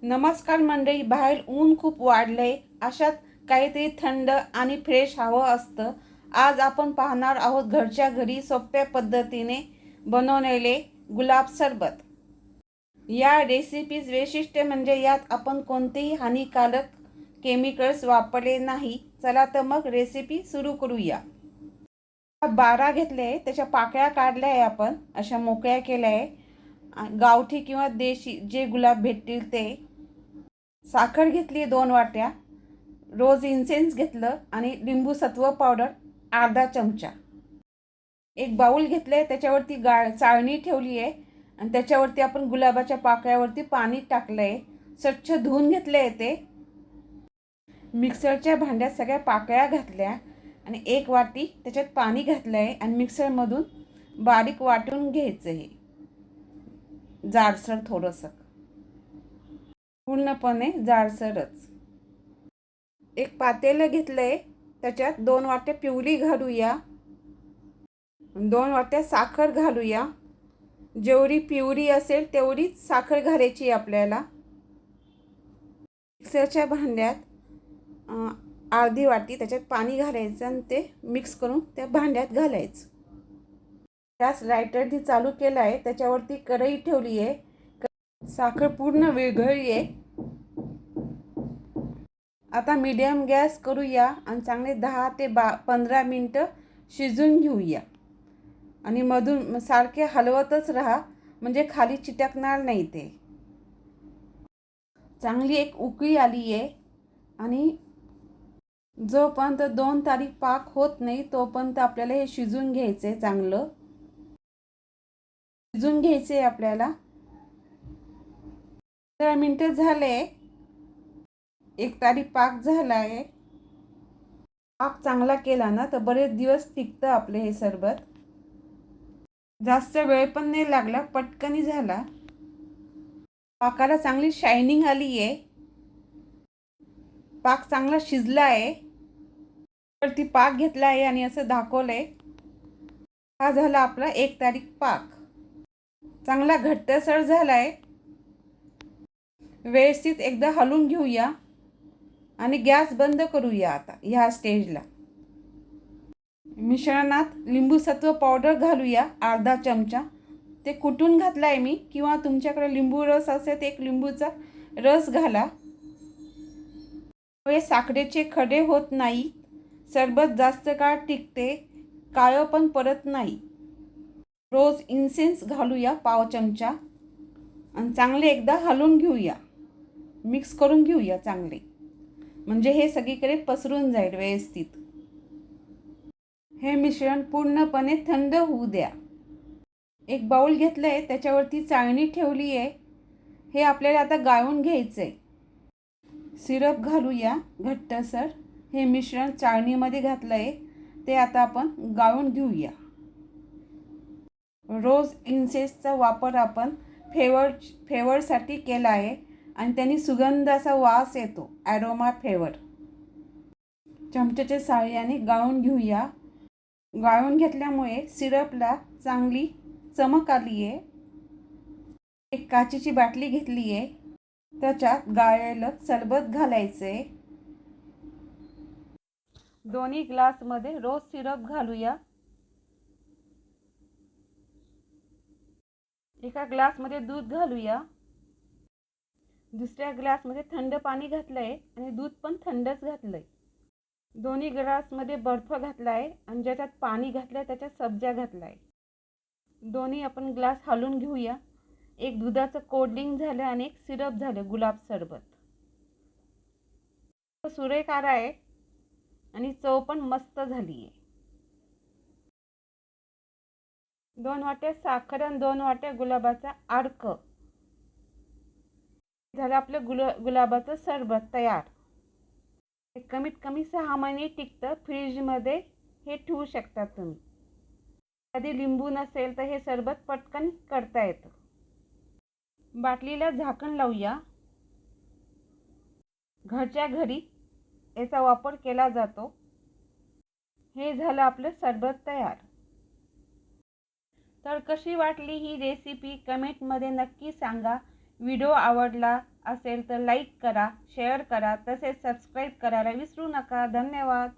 नमस्कार मंडळी. बाहेर ऊन खूप वाढलंय, अशात काहीतरी थंड आणि फ्रेश हवं असतं. आज आपण पाहणार आहोत घरच्या घरी सोप्या पद्धतीने बनवलेले गुलाब सरबत. या रेसिपीज वैशिष्ट्य म्हणजे यात आपण कोणतेही हानिकारक केमिकल्स वापरले नाही. चला तर मग रेसिपी सुरू करूया. 12 घेतले, त्याच्या पाकळ्या काढल्या आहे, आपण अशा मोकळ्या केल्या आहे. गावठी किंवा देशी जे गुलाब भेटतील ते. साखर घेतली 2 वाट्या, रोज इन्सेन्स घेतलं आणि लिंबू सत्व पावडर अर्धा चमचा. एक बाउल घेतले, त्याच्यावरती चाळणी ठेवली आहे आणि त्याच्यावरती आपण गुलाबाच्या पाकळ्यावरती पाणी टाकलं आहे. स्वच्छ धुवून घेतले आहे ते. मिक्सरच्या भांड्यात सगळ्या पाकळ्या घातल्या आणि 1 वाटी त्याच्यात पाणी घातलं आहे आणि मिक्सरमधून बारीक वाटून घ्यायचं. हे जाडसर, थोडंसं पूर्णपणे जाडसरच. एक पातेलं घेतलंय, त्याच्यात 2 वाट्या पिवळी घालूया, 2 वाट्या साखर घालूया. जेवढी पिवळी असेल तेवढीच साखर घालायची आपल्याला. मिक्सरच्या भांड्यात अर्धी वाटी त्याच्यात पाणी घालायचं आणि ते मिक्स करून त्या भांड्यात घालायचं. गॅस लायटरनी चालू केला आहे, त्याच्यावरती कढई ठेवली आहे. साखर पूर्ण विरघळली आहे. आता मीडियम गॅस करूया आणि चांगले 10 ते 15 मिनटं शिजून घेऊया आणि मधून सारखे हलवतच राहा, म्हणजे खाली चिटकणार नाही ते. चांगली एक उकळी आली आहे आणि जोपर्यंत 2 तारी पाक होत नाही तोपर्यंत आपल्याला हे शिजून घ्यायचं आहे. चांगलं शिजून घ्यायचं आहे आपल्याला. 15 मिनटं झाले, 1 तारी पाक झाला आहे. पाक चांगला केला ना तर बरेच दिवस टिकतं आपले हे सरबत. जास्त वेळ पण नाही लागला, पटकनी झाला. पाकाला चांगली शायनिंग आली आहे. पाक चांगला शिजला आहे. तर ती पाक घेतला आहे आणि असं दाखवलंय. हा झाला आपला 1 तारी पाक. चांगला घट्टसर झालाय. व्यवस्थित एकदा हलवून घेऊया आणि गॅस बंद करूया. आता ह्या स्टेजला मिश्रणात लिंबू सत्व पावडर घालूया अर्धा चमचा. ते कुटून घातला आहे मी, किंवा तुमच्याकडे लिंबू रस असेल तर एक लिंबूचा रस घाला. हे साखरेचे खडे होत नाही, सरबत जास्त काळ टिकते, काळं पण पडत नाही. रोज इन्सेन्स घालूया पाव चमचा आणि चांगले एकदा हलवून घेऊया, मिक्स करून घेऊया चांगले, म्हणजे हे सगळीकडे पसरून जाईल व्यवस्थित. हे मिश्रण पूर्णपणे थंड होऊ द्या. एक बाउल घेतलं आहे, त्याच्यावरती चाळणी ठेवली आहे. हे आपल्याला आता गाळून घ्यायचं आहे. सिरप घालूया घट्टसर. हे मिश्रण चाळणीमध्ये घातलं आहे, ते आता आपण गाळून घेऊया. रोज इन्सेन्सचा वापर आपण फ्लेवरसाठी केला आहे आणि त्यांनी सुगंध असा वास येतो, ॲरोमा फ्लेवर. चमच्याच्या साहाय्याने गाळून घेऊया. गाळून घेतल्यामुळे सिरपला चांगली चमक आली आहे. एक काचेची बाटली घेतली आहे, त्याच्यात गाळलेलं सरबत घालायचे. दोन्ही ग्लासमध्ये रोज सिरप घालूया. एका ग्लासमध्ये दूध घालूया. दुसऱ्या ग्लासमध्ये थंड पाणी घातलं आहे आणि दूध पण थंडच घातलं आहे. दोन्ही ग्लासमध्ये बर्फ घातला आहे आणि ज्याच्यात पाणी घातलं आहे त्याच्यात सब्जा घातला आहे. दोन्ही आपण ग्लास हलवून घेऊया. एक दुधाचं कोल्ड्रिंक झालं आणि एक सिरप झालं गुलाब सरबत. सुरेख आला आहे आणि चव पण मस्त झाली आहे. 2 वाट्या साखर आणि 2 वाट्या गुलाबाचा अर्क झालं. आपलं गुलाबाचं सरबत तयार. हे कमीत कमी 6 महिने टिकतं. फ्रीजमध्ये हे ठेवू शकता तुम्ही. कधी लिंबू नसेल तर हे सरबत पटकन करता येतं. बाटलीला झाकण लावूया. घरच्या घरी याचा वापर केला जातो. हे झालं आपलं सरबत तयार. तर कशी वाटली ही रेसिपी कमेंटमध्ये नक्की सांगा. व्हिडिओ आवडला असेल तर लाईक करा, शेअर करा, तसेच सबस्क्राईब करायला विसरू नका. धन्यवाद.